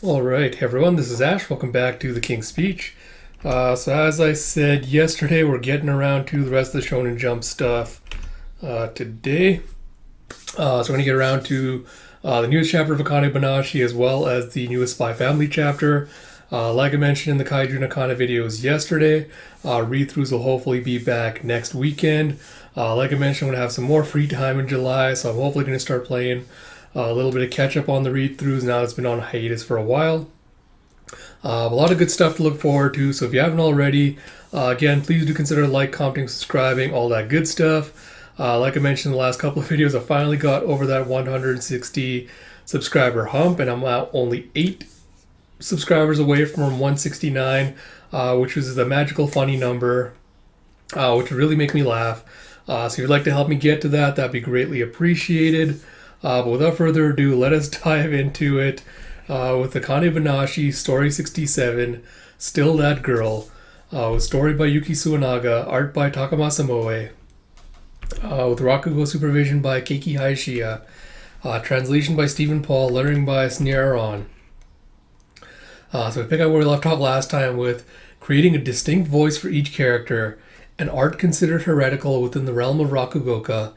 All right, hey everyone, this is Ash. Welcome back to the King's Speech. So as I said yesterday, we're getting around to the rest of the Shonen Jump stuff today. So we're going to get around to the newest chapter of Akane-Banashi as well as the newest Spy Family chapter. Like I mentioned in the Kaiju Nakana videos yesterday, read-throughs will hopefully be back next weekend. Like I mentioned, I'm going to have some more free time in July, so I'm hopefully going to start playing a little bit of catch up on the read-throughs now it's been on hiatus for a while. A lot of good stuff to look forward to, so if you haven't already, again, please do consider like, commenting, subscribing, all that good stuff. Like I mentioned in the last couple of videos, I finally got over that 160 subscriber hump, and I'm now only 8 subscribers away from 169, which is the magical funny number, which would really make me laugh. So if you'd like to help me get to that, that'd be greatly appreciated. But without further ado, let us dive into it with Akane-Banashi, Story 67, Still That Girl, with story by Yuki Suenaga, art by Takamasa Moe, with Rakugo supervision by Keiki Haishiya, translation by Stephen Paul, lettering by Sneer On. So we pick up where we left off last time with creating a distinct voice for each character, an art considered heretical within the realm of Rakugoka,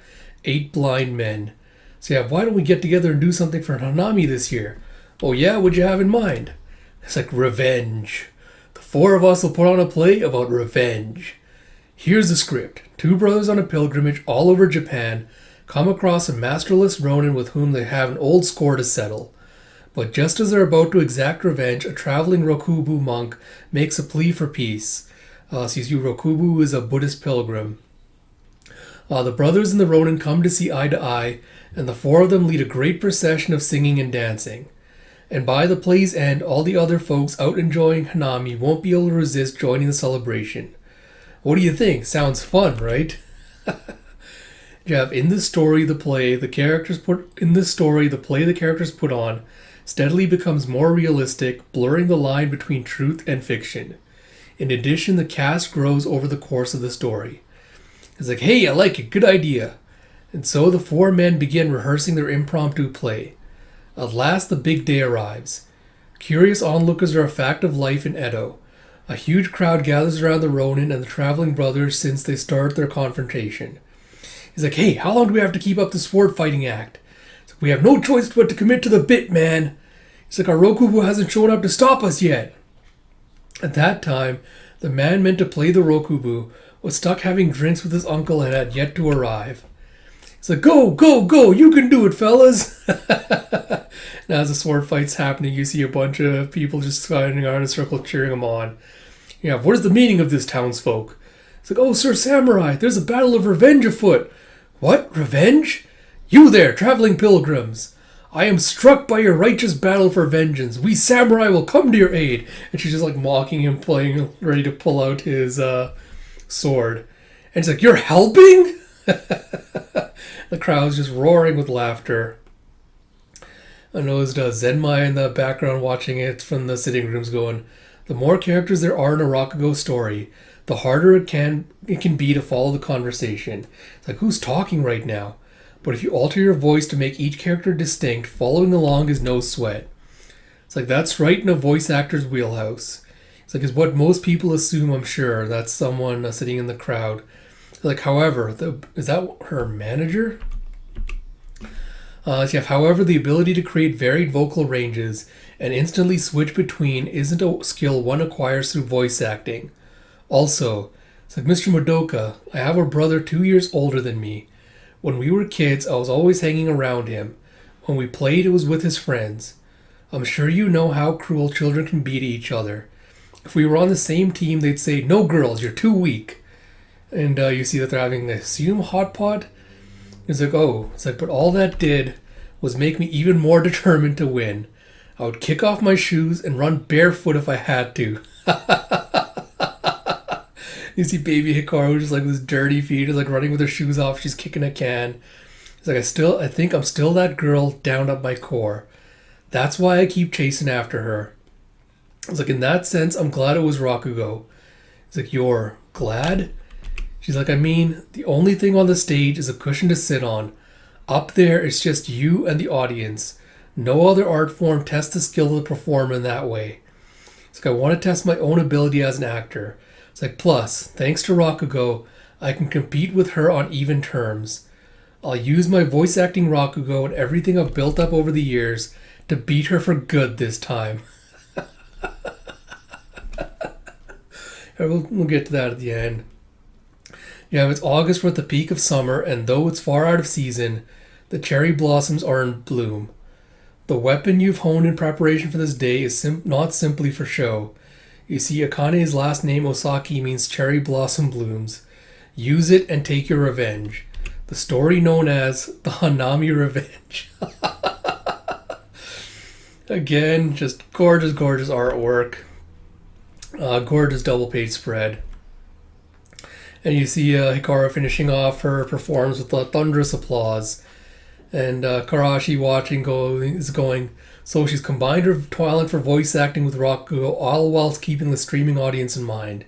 8 blind men. So yeah, why don't we get together and do something for Hanami this year? Oh yeah, what'd you have in mind? It's like revenge. The 4 of us will put on a play about revenge. Here's the script. 2 brothers on a pilgrimage all over Japan come across a masterless ronin with whom they have an old score to settle. But just as they're about to exact revenge, a traveling Rokubu monk makes a plea for peace. Rokubu is a Buddhist pilgrim. The brothers and the ronin come to see eye to eye, and the 4 of them lead a great procession of singing and dancing. And by the play's end, all the other folks out enjoying Hanami won't be able to resist joining the celebration. What do you think? Sounds fun, right? Jeff, in this story, the play the characters put on steadily becomes more realistic, blurring the line between truth and fiction. In addition, the cast grows over the course of the story. It's like, hey, I like it, good idea. And so the 4 men begin rehearsing their impromptu play. At last the big day arrives. Curious onlookers are a fact of life in Edo. A huge crowd gathers around the ronin and the traveling brothers since they start their confrontation. He's like, hey, how long do we have to keep up the sword fighting act? Like, we have no choice but to commit to the bit, man. He's like, our Rokubu hasn't shown up to stop us yet. At that time, the man meant to play the Rokubu was stuck having drinks with his uncle and had yet to arrive. He's like, go, go, go, you can do it, fellas. Now as the sword fight's happening, you see a bunch of people just standing around in a circle cheering him on. Yeah, what is the meaning of this, townsfolk? It's like, oh, Sir Samurai, there's a battle of revenge afoot. What, revenge? You there, traveling pilgrims. I am struck by your righteous battle for vengeance. We samurai will come to your aid. And she's just like mocking him, playing, ready to pull out his sword. And he's like, you're helping? The crowd's just roaring with laughter. I noticed Zenmai in the background watching it from the sitting rooms going, the more characters there are in a Rakugo story, the harder it can be to follow the conversation. It's like, who's talking right now? But if you alter your voice to make each character distinct, following along is no sweat. It's like, that's right in a voice actor's wheelhouse. It's like, it's what most people assume, I'm sure. That's someone sitting in the crowd. Like, however, is that her manager? However, the ability to create varied vocal ranges and instantly switch between isn't a skill one acquires through voice acting. Also, it's like, Mr. Madoka, I have a brother 2 years older than me. When we were kids, I was always hanging around him. When we played, it was with his friends. I'm sure you know how cruel children can be to each other. If we were on the same team, they'd say, no girls, you're too weak. And you see that they're having the assume hot pot. It's like, oh, it's like, but all that did was make me even more determined to win. I would kick off my shoes and run barefoot if I had to. You see baby Hikaru just like with his dirty feet, just like running with her shoes off. She's kicking a can. It's like, I think I'm still that girl down at my core. That's why I keep chasing after her. It's like, in that sense, I'm glad it was Rakugo. It's like, you're glad? She's like, I mean, the only thing on the stage is a cushion to sit on. Up there, it's just you and the audience. No other art form tests the skill of the performer in that way. It's like I want to test my own ability as an actor. It's like, plus, thanks to Rakugo, I can compete with her on even terms. I'll use my voice acting Rakugo and everything I've built up over the years to beat her for good this time. We'll get to that at the end. Yeah, it's August, we're at the peak of summer, and though it's far out of season, the cherry blossoms are in bloom. The weapon you've honed in preparation for this day is not simply for show. You see, Akane's last name, Osaki, means cherry blossom blooms. Use it and take your revenge. The story known as the Hanami Revenge. Again, just gorgeous, gorgeous artwork. Gorgeous double page spread. And you see Hikaru finishing off her performance with a thunderous applause. And Karashi watching is going, so she's combined her talent for voice acting with Rakugo, all whilst keeping the streaming audience in mind.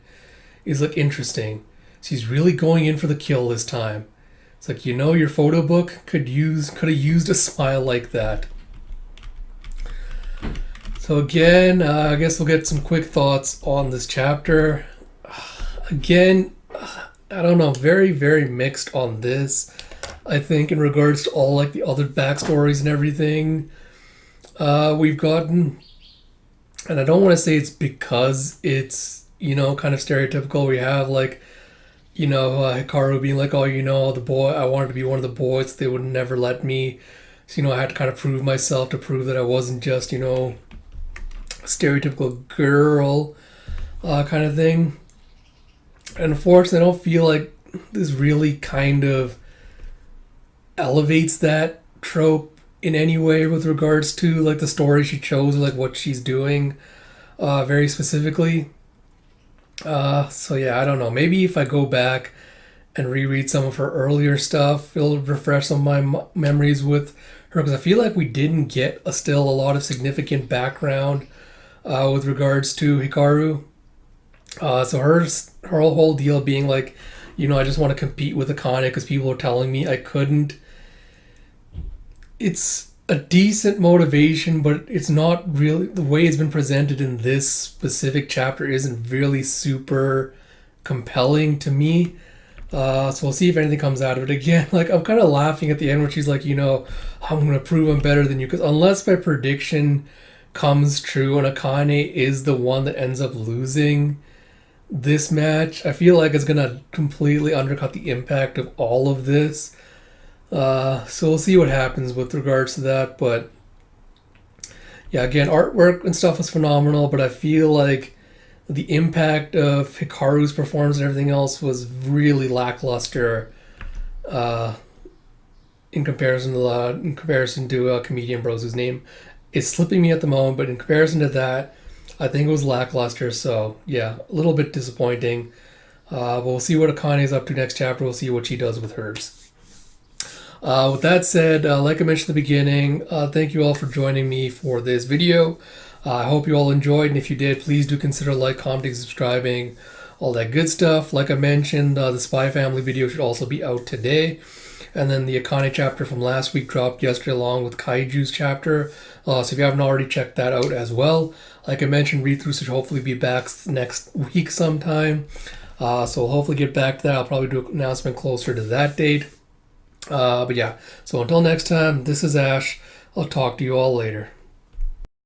It's like interesting. She's really going in for the kill this time. It's like, your photo book could have used a smile like that. So again, I guess we'll get some quick thoughts on this chapter. Again, I don't know, very, very mixed on this. I think in regards to all like the other backstories and everything we've gotten. And I don't want to say it's because it's, kind of stereotypical. We have like, Hikaru being like, the boy, I wanted to be one of the boys. They would never let me. So, I had to kind of prove myself to prove that I wasn't just, a stereotypical girl kind of thing. And unfortunately, I don't feel like this really kind of elevates that trope in any way with regards to like the story she chose or like what she's doing very specifically. So yeah, I don't know. Maybe if I go back and reread some of her earlier stuff, it'll refresh some of my memories with her, because I feel like we didn't get still a lot of significant background with regards to Hikaru. So her whole deal being like, I just want to compete with Akane because people are telling me I couldn't. It's a decent motivation, but it's not really, the way it's been presented in this specific chapter isn't really super compelling to me. So we'll see if anything comes out of it. Again, like I'm kind of laughing at the end when she's like, I'm going to prove I'm better than you, because unless my prediction comes true and Akane is the one that ends up losing this match, I feel like it's going to completely undercut the impact of all of this. So we'll see what happens with regards to that. But yeah, again, artwork and stuff was phenomenal, but I feel like the impact of Hikaru's performance and everything else was really lackluster in comparison to Comedian Bros, whose name is slipping me at the moment, but in comparison to that, I think it was lackluster. So yeah, a little bit disappointing. But we'll see what Akane is up to next chapter. We'll see what she does with hers. With that said, like I mentioned at the beginning, thank you all for joining me for this video. I hope you all enjoyed, and if you did, please do consider commenting, subscribing, all that good stuff. Like I mentioned, the Spy Family video should also be out today. And then the Akane chapter from last week dropped yesterday along with Kaiju's chapter. So if you haven't already, checked that out as well. Like I mentioned, read-through should hopefully be back next week sometime. So we'll hopefully get back to that. I'll probably do an announcement closer to that date. But yeah, so until next time, this is Ash. I'll talk to you all later.